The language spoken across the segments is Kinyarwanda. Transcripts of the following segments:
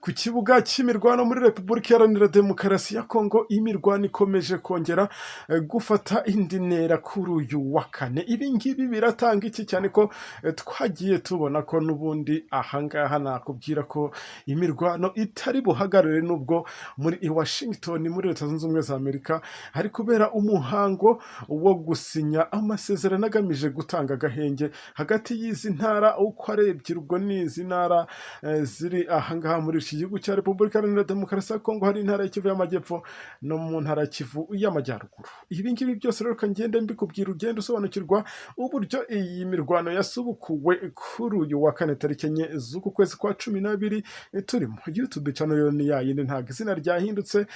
Ku kibuga cy'imirwano muri Repubulika Iharanira Demokarasi ya Congo, imirwano ikomeje kongera gufata indi ntera kuri uyu wa kane. Ibi ngibi biratanga iki cyane ko twagiye tubona ko n'ubundi ahangaha nakubwira ko imirwano itari buhagarare, nubwo muri Washington muri Leta Zunze Ubumwe za Amerika hari kubera umuhango wo gusinya amasezerano agamije gutanga agahenge hagati y'izi ntara uko ari ebyiri. Ubwo ni izi ntara ziri ahangaha muri iki gihugu cya Repubulika Iharanira Demokarasi ya Congo, hari intara y'Kivu y'Amajyepfo no mu ntara y'Kivu y'Amajyaruguru. Ibi ngibi byose rero kangende mbikubwira ugenda usobanukirwa uburyo iyi mirwano yasubukuwe kuri uyu wa kane tariki 4 z'uku kwezi kwa 12 turimo. YouTube channel yo ni yayindi, ntabwo izina ryahindutse,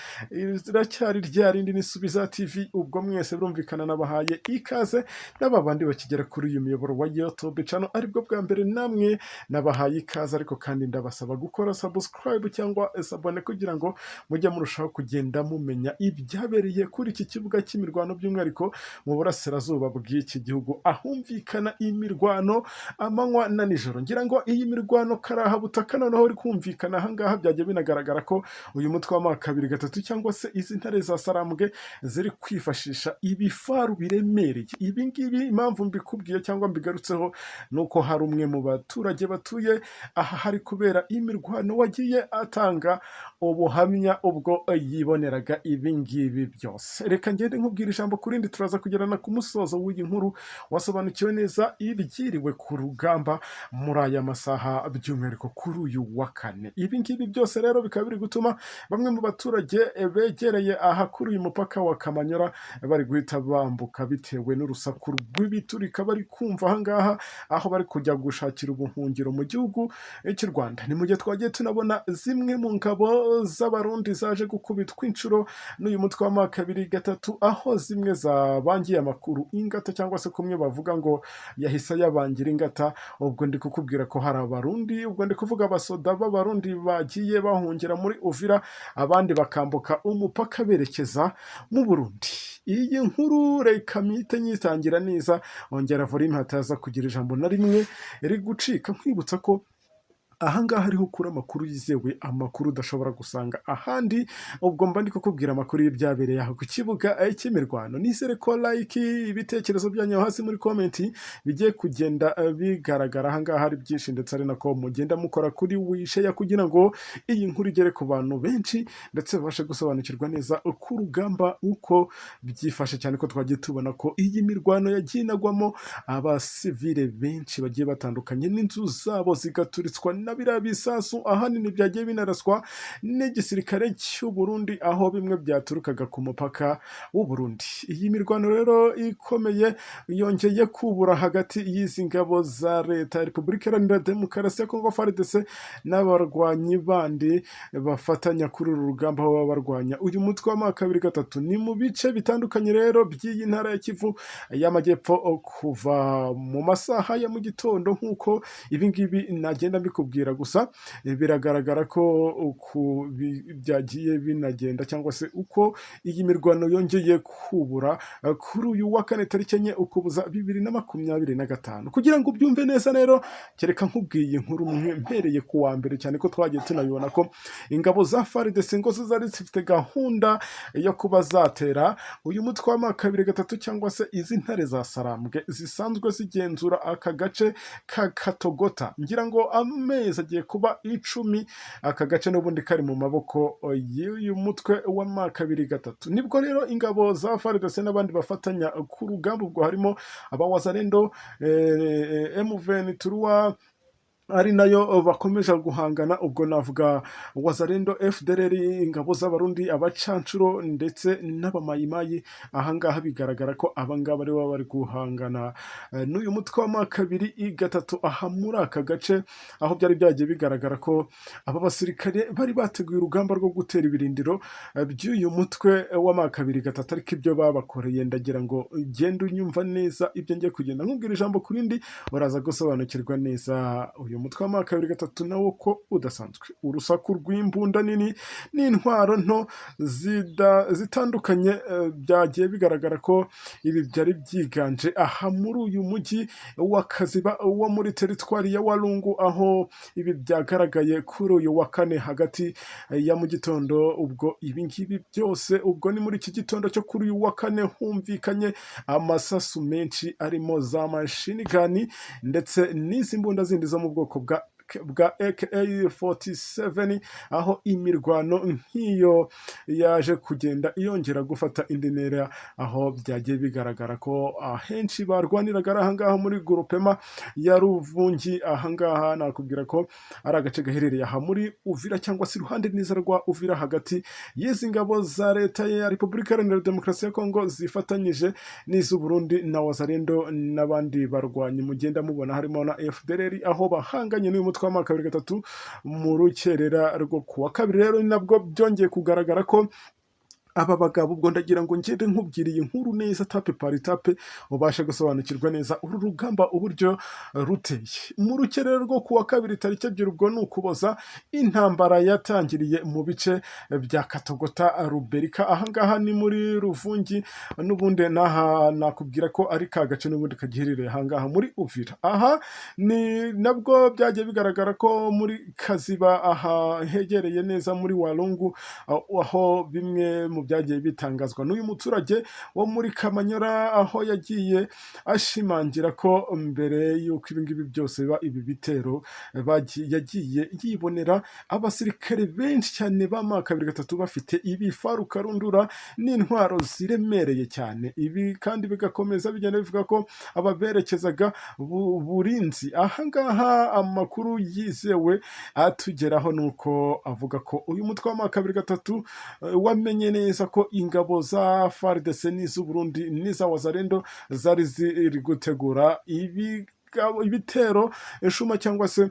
iracyari ryarindi ni Subiza TV. Ubwo mwese burumvikana nabahaye ikaze, n'ababandi bakigera kuri uyu muyoboro wa YouTube channel aribwo bwa mbere namwe nabahaye ikaze, ariko kandi ndabasaba gukora subscribe cyangwa sabone kugira ngo mujye murushaho kugenda mumenya ibyabereye kuri iki kibuga cy'imirwano, by'umwihariko mu burasirazuba bw'iki gihugu ahumvikana imirwano amanywa na nijoro. Ngira ngo iyi mirwano karaha butaka noneho uri kumvikana ahangaha byagiye binagaragara ko uyu mutwe wa 2-3 cyangwa se izi ntare za Sarambwe ziri kwifashisha ibifaru biremereye. Ibi ngibi impamvu mbikubwiye cyangwa mbigarutseho nuko hari umwe mu baturage batuye aha hari kubera imirwano wagiye atanga ubuhamya ubwo yiboneraga ibi ngibi byose. Reka ngende nkubwira ijambo kurindi, turaza kugerana ku musozo w'iyi nkuru wasobanukiwe neza ibyiriwe ku rugamba muri aya masaha, by'umwihariko kuri uyu wa kane. Ibi ngibi byose rero bikaba biri gutuma bamwe mu baturage begereye aha kuri uyu mupaka wa Kamanyora bari guhita bambuka bitewe n'urusaku rw'ibiturika bari kumva ahangaha, aho bari kujya gushakira ubuhungiro mu gihugu cy'u Rwanda. Ni mu gihe twagiye tunabona zimwe mu ngabo z'abarundi zaje gukubitwa inshuro n'uyu mutwe wa 2-3, aho zimwe zabangiye amakuru ingata, cyangwa se kumwe bavuga ngo yahise yabangira ingata. Ubwo ndi kukubwira ko hari abarundi, ubwo ndi kuvuga abasoda b'abarundi bagiye bahungira muri Uvira, abandi bakambuka umupaka berekeza mu Burundi. Iyi nkuru reka mite nyitangira neza, ongera volume hataza kugira ijambo na rimwe iri gucika, nkwibutsa ko ahangaha hariho kuri amakuru yizewe, amakuru udashobora gusanga ahandi. Ubwo mba ndi kukubwira amakuru y'ibyabereye aho ku kibuga cy'imirwano. Nizere ko like ibitekerezo byanyu hasi muri comment bigiye kugenda bigaragara ahangaha hari byinshi, ndetse ari nako mugenda mukora kuri wisheya kugira ngo iyi nkuru igere ku bantu benshi, ndetse babashe gusobanukirwa neza ku rugamba uko byifashe, cyane ko twagiye tubona ko iyi mirwano yaginagwamo abasivile benshi bagiye batandukanye, n'inzu zabo zigaturitswa na biriya bisasu ahanini byagiye binaraswa n'igisirikare cy'u Burundi, aho bimwe byaturukaga ku mupaka w'u Burundi. Iyi mirwano rero ikomeye yongeye kubura hagati y'izi ngabo za leta ya Repubulika Iharanira Demokarasi ya Congo FARDC n'abarwanyi bandi bafatanya kuri uru rugamba, aho baba barwanya uyu mutwe wa 2-3. Ni mu bice bitandukanye rero by'iyi ntara ya Kivu y'Amajyepfo kuva mu masaha ya mu gitondo, nk'uko ibi ngibi nagenda mbikubwira. Gusa biragaragara ko byagiye binagenda, cyangwa se uko iyi mirwano yongeye kubura kuri uyu wa kane tariki 4 Ukuboza 2025. Kugira ngo ubyumve neza rero, kereka nkubwiye inkuru mpereye ku wa mbere, cyane ko twagiye tunabibona ko ingabo za FARDC ngo zari zifite gahunda yo kuba zatera uyu mutwe wa 2-3 cyangwa se izi ntare za Sarambwe zisanzwe zigenzura aka gace ka Katogota. Ngira ngo agiye kuba 10 aka gace n'ubundi kari mu maboko y'uyu mutwe wa 2-3. Nibwo rero ingabo za FARDC n'abandi bafatanya ku rugamba, ubwo harimo abawazarendo M23 ari nayo bakomeje guhangana. Ubwo navuga wazarendo FDLR, ingabo z'abarundi, abacancuro ndetse n'abamayimayi. Ahangaha bigaragara ko abangaba ari bari guhangana n'uyu mutwe wa 2-3 aha muri aka gace, aho byari byagiye bigaragara ko aba basirikare bari bateguye urugamba rwo gutera ibirindiro by'uyu mutwe wa 2-3, ariko ibyo babakoreye ndagira ngo genda unyumva neza ibyo ngiye kugenda nkubwira ijambo kurindi, uraza gusobanukirwa neza uyu uyu mutwe wa kabiri gatatu nawo ko udasanzwe. Urusaku rw'imbunda nini n'intwaro nto zitandukanye byagiye bigaragara ko ibi byari byiganje aha muri uyu mujyi wa Kaziba wo muri teritwari ya Walungu, aho ibi byagaragaye kuri uyu wa kane hagati ya mu gitondo. Ubwo ibi ngibi byose ubwo ni muri iki gitondo cyo kuri uyu wa kane humvikanye amasasu menshi arimo za mashini gani ndetse n'izi mbunda zindi zo mu bwoko bwa AK-47, aho imirwano nk'iyo yaje kugenda iyongera gufata indi ntera, aho byagiye bigaragara ko ahenshi barwaniraga ari ahangaha muri grupema ya Ruvungi. Ahangaha nakubwira ko ari agace gaherereye aha muri Uvira cyangwa se iruhande neza rwa Uvira, hagati y'izi ngabo za leta ya Repubulika Iharanira Demokarasi ya Congo zifatanyije n'iz'u Burundi na Wazalendo n'abandi barwanyi mugenda mubona harimo na FDLR, aho bahanganye n'uyu mutwe wa kabiri gatatu mu rukerera rwo kuwa kabiri. Rero nabwo byongeye kugaragara ko aba bagabo, ubwo ndagira ngo ngende nkubwiriye inkuru neza tape pari tape ubashe gusobanukirwa neza uru rugamba uburyo ruteye. Mu rukerera rwo kuwa kabiri tariki 2 ubwo ni ukuboza intambara yatangiriye mu bice bya Katogota Ruberika, ahangaha ni muri Ruvungi n'ubundi naha nakubwira ko ari ka gace n'ubundi kagiherereye ahangaha muri Uvira. Aha ni nabwo byagiye bigaragara ko muri Kaziba aha hegereye neza muri Walungu, aho bimwe mu byagiye bitangazwa n'uyu muturage wo muri Kamanyora, aho yagiye ashimangira ko mbere y'uko ibi ngibi byose biba ibi bitero yagiye yibonera abasirikare benshi cyane ba kabiri gatatu bafite ibifaru karundura n'intwaro ziremereye cyane. Ibi kandi bigakomeza bigenda bivuga ko ababerekezaga burinzi. Ahangaha amakuru yizewe atugeraho nuko avuga ko uyu mutwe wa kabiri gatatu wamenye neza ko ingabo za FARDC n'iz'u Burundi n'iza Wazalendo zari ziri gutegura ibitero eshuma cyangwa se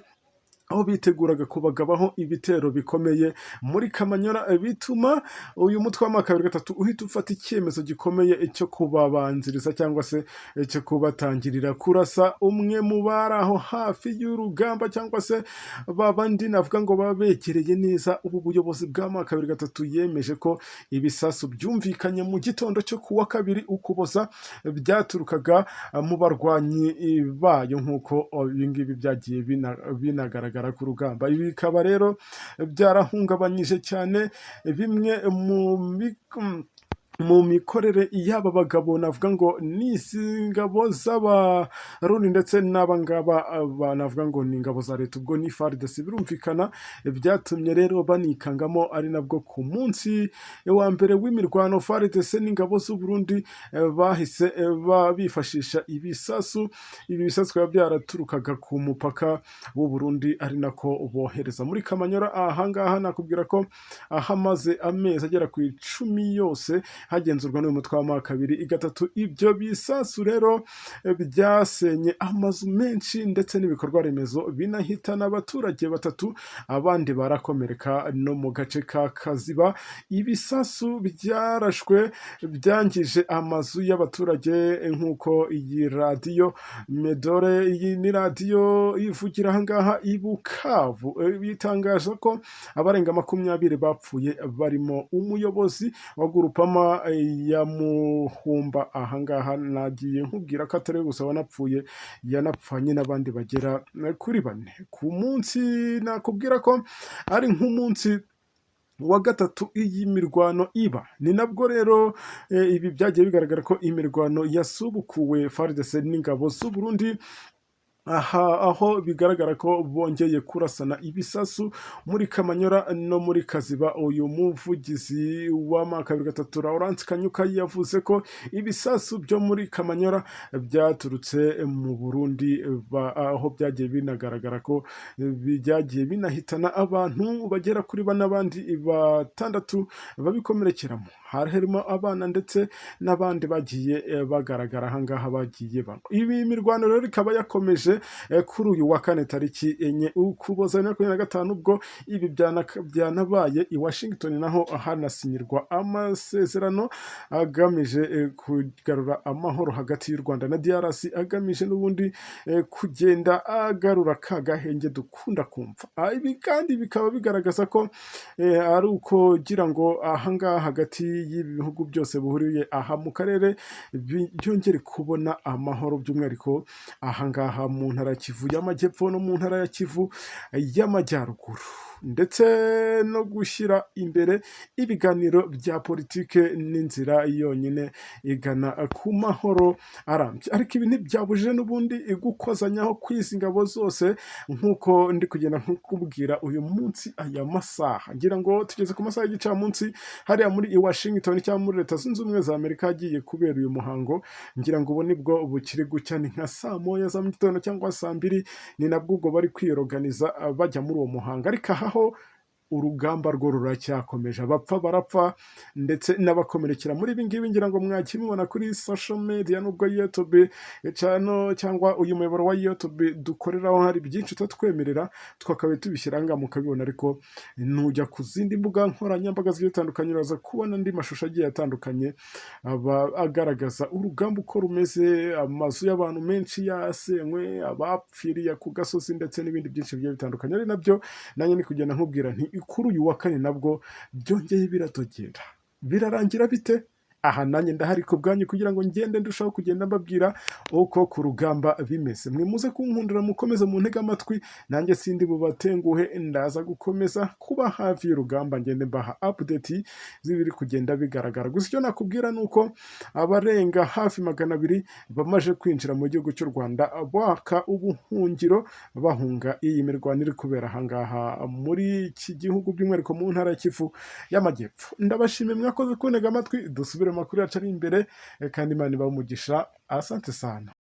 aho biteguraga kubagabaho ibitero bikomeye muri Kamanyora, bituma uyu mutwe wa kabiri gatatu uhita ufata icyemezo gikomeye cyo kubabanziriza cyangwa se cyo kubatangirira kurasa umwe mu bari aho hafi y'urugamba, cyangwa se babandi navuga ngo babegereye neza. Ubu buyobozi bwa kabiri gatatu yemeje ko ibisasu byumvikanye mu gitondo cyo kuwa kabiri ukuboza byaturukaga mu barwanyi bayo, nk'uko ibi ngibi byagiye binagaragara ku rugamba. Ibi bikaba rero byarahungabanyije cyane bimwe mu mikorere y'aba bagabo, navuga ngo n'izi ngabo z'abarundi ndetse n'abangaba navuga ngo ni ingabo za leta, ubwo ni FARDC. Birumvikana byatumye rero banikangamo, ari nabwo ku munsi wa mbere w'imirwano FARDC n'ingabo z'u Burundi bahise bifashisha ibisasu. Ibi bisasu biba byaraturukaga ku mupaka w'u Burundi, ari nako bohereza muri Kamanyora. Ahangaha nakubwira ko ahamaze amezi agera ku 10 yose hagenzurwa n'uyu mutwe wa kabiri gatatu. Ibyo bisasu rero byasenye amazu menshi ndetse n'ibikorwa remezo, binahitana abaturage 3, abandi barakomereka no mu gace ka Kaziba. Ibisasu byarashwe byangije amazu y'abaturage, nk'uko iyi radiyo Medore, iyi ni radiyo ivugira ahangaha i Bukavu, bitangaje ko abarenga 20 bapfuye, barimo umuyobozi wa grupama ya Muhumba. Ahangaha nagiye nkubwira ko atari gusa wanapfuye, yanapfanye n'abandi bagera kuri 4 ku munsi. Nakubwira ko ari nk'umunsi wa gatatu iyi mirwano iba. Ni nabwo rero ibi byagiye bigaragara ko imirwano yasubukuwe FARDC n'ingabo z'u Burundi, aho bigaragara ko bongeye kurasana ibisasu muri Kamanyora no muri Kaziba. Uyu muvugizi wa kabiri gatatu Laurent Kanyuka yavuze ko ibisasu byo muri Kamanyora byaturutse mu Burundi, aho byagiye binagaragara ko byagiye binahitana abantu bagera kuri 4 n'abandi 6 babikomerekeramo, harimo abana ndetse n'abandi bagiye bagaragara ahangaha bagiye bano. Ibi mirwano rero ikaba yakomeje byakomeje kuri uyu wa kane tariki enye ukuboza 2025 ubwo ibi byanabaye i Washington naho hanasinyirwa amasezerano agamije kugarura amahoro hagati y'u Rwanda na DRC, agamije n'ubundi kugenda agarura ka gahenge dukunda kumva. Ibi kandi bikaba bigaragaza ko ari ukugira ngo ahangaha hagati y'ibi bihugu byose buhuriye aha mu karere byongere kubona amahoro, by'umwihariko ahangaha mu ntara ya Kivu y'Amajyepfo no mu ntara ya Kivu y'Amajyaruguru, ndetse no gushyira imbere ibiganiro bya politike n'inzira yonyine igana ku mahoro arambye. Ariko ibi ntibyabujije n'ubundi gukozanyaho kw'izi ngabo zose nk'uko ndi kugenda nkukubwira uyu munsi aya masaha. Ngira ngo tugeze ku masaha y'igicamunsi hariya muri Washington cyangwa muri Leta Zunze Ubumwe za Amerika hagiye kubera uyu muhango. Ngira ngo ubu nibwo bukiri gucya, ni nka saa moya za mu gitondo cyangwa saa mbiri, ni nabwo ubwo bari kwiyoganiza bajya muri uwo muhango. Ariko ahaho urugamba rwo ruracyakomeje, abapfa barapfa ndetse n'abakomerekera muri ibi ngibi. Ngira ngo mwakibibona kuri social media, nubwo YouTube cyangwa uyu muyoboro wa YouTube dukoreraho hari byinshi tutatwemerera twakabaye tubishyiranga mukabibona, ariko nujya ku zindi mbuga nkoranyambaga zitandukanye uraza kubona andi mashusho agiye atandukanye agaragaza urugamba uko rumeze, amazu y'abantu menshi yasenywe, abapfiriye ku gasozi ndetse n'ibindi byinshi bigiye bitandukanye. Ari nabyo nanjye ni kugenda nkubwira nti kuri uyu wa kane nabwo byongeye biratogera. Birarangira bite? Aha nanjye ndahari ku bwanyu kugira ngo ngende ndushaho kugenda mbabwira uko ku rugamba bimeze. Mwe muze kunkundira, mukomeze mu ntega amatwi, nanjye sindi bubatenguhe, ndaza gukomeza kuba hafi y'urugamba, ngende mbaha update zibiri kugenda bigaragara. Gusa icyo nakubwira nuko abarenga hafi 200 bamaje kwinjira mu gihugu cy'u Rwanda baka ubuhungiro bahunga iyi mirwano iri kubera ahangaha muri iki gihugu, by'umwihariko mu ntara ya Kivu y'Amajyepfo. Ndabashimiye mwakoze kuntega amatwi, dusubire amakuru yacu ari imbere kandi Imana ibahe umugisha. Asante sana.